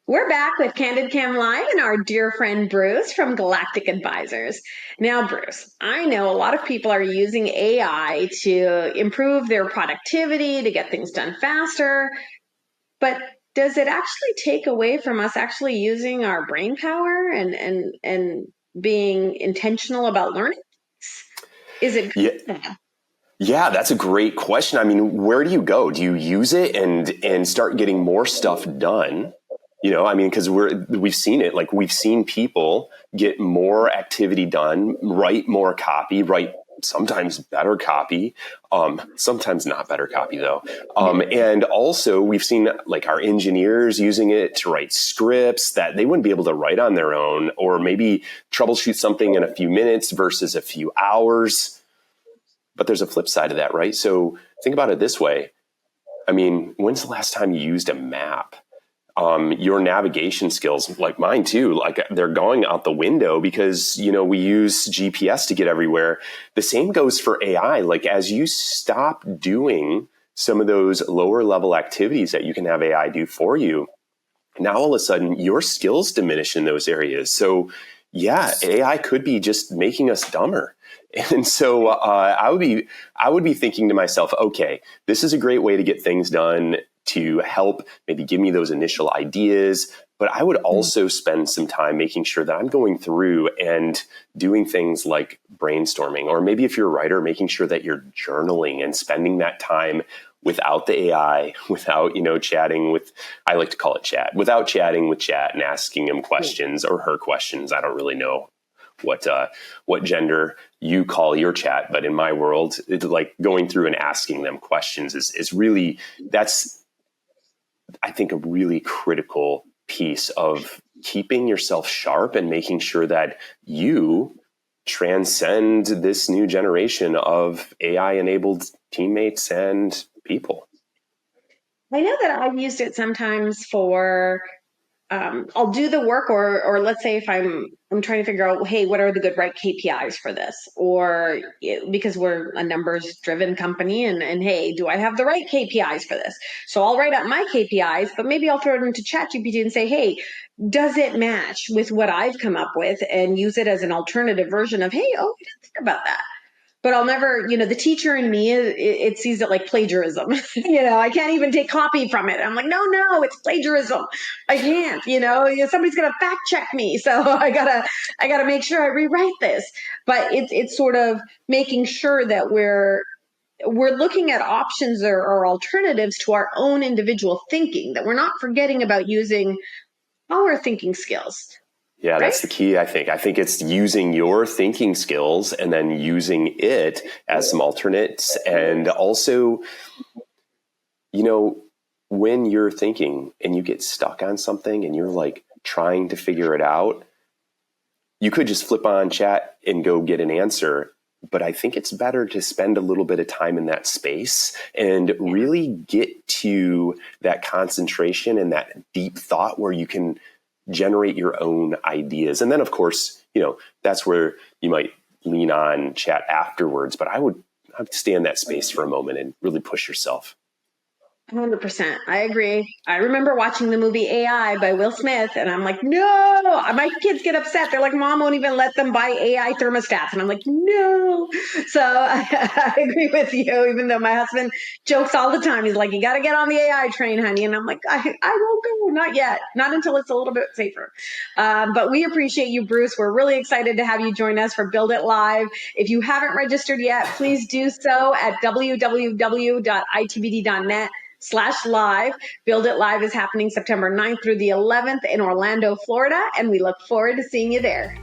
We're back with Candid Kam Live and our dear friend Bruce from Galactic Advisors. Now, Bruce, I know a lot of people are using AI to improve their productivity, to get things done faster, but does it actually take away from us actually using our brain power and being intentional about learning? Is it Yeah, good? yeah, that's a great question. I mean, where do you go? Do you use it and start getting more stuff done? I mean, because we've seen it. Like we've seen people get more activity done, write more copy, write sometimes better copy, sometimes not better copy though. And also we've seen like our engineers using it to write scripts that they wouldn't be able to write on their own, or maybe troubleshoot something in a few minutes versus a few hours. But there's a flip side of that, right? So think about it this way. I mean, when's the last time you used a map? Your navigation skills, like mine too, like they're going out the window because, we use GPS to get everywhere. The same goes for AI. Like as you stop doing some of those lower level activities that you can have AI do for you, now all of a sudden your skills diminish in those areas. So yeah, AI could be just making us dumber. And so I would be thinking to myself, okay, this is a great way to get things done to help maybe give me those initial ideas. But I would also spend some time making sure that I'm going through and doing things like brainstorming, or maybe if you're a writer, making sure that you're journaling and spending that time without the AI, without, chatting with, I like to call it chat, without chatting with chat and asking him questions or her questions. I don't really know what gender you call your chat, but in my world, it's like going through and asking them questions is really, that's, I think, a really critical piece of keeping yourself sharp and making sure that you transcend this new generation of AI enabled teammates and people. I know that I've used it sometimes for I'll do the work, or let's say if I'm trying to figure out, hey, what are the good right KPIs for this, or because we're a numbers driven company, and hey, do I have the right KPIs for this? So I'll write out my KPIs, but maybe I'll throw it into ChatGPT and say, hey, does it match with what I've come up with, and use it as an alternative version of, hey, oh, we didn't think about that. But I'll never, the teacher in me, it sees it like plagiarism. I can't even take copy from it. I'm like, no, it's plagiarism. I can't, somebody's going to fact check me. So I gotta make sure I rewrite this. But it's sort of making sure that we're looking at options or alternatives to our own individual thinking, that we're not forgetting about using our thinking skills, Yeah, right? that's the key, I think. I think it's using your thinking skills and then using it as some alternates. And also, when you're thinking and you get stuck on something and you're like trying to figure it out, you could just flip on chat and go get an answer. But I think it's better to spend a little bit of time in that space and really get to that concentration and that deep thought where you can generate your own ideas. And then, of course, that's where you might lean on chat afterwards. But I'd stay in that space for a moment and really push yourself. 100%. I agree. I remember watching the movie AI by Will Smith, and I'm like, no, my kids get upset. They're like, Mom won't even let them buy AI thermostats. And I'm like, no. So I agree with you, even though my husband jokes all the time. He's like, you got to get on the AI train, honey. And I'm like, I won't go. Not yet. Not until it's a little bit safer. But we appreciate you, Bruce. We're really excited to have you join us for Build It Live. If you haven't registered yet, please do so at www.itbd.net/live. Build It Live is happening September 9th through the 11th in Orlando, Florida, and we look forward to seeing you there.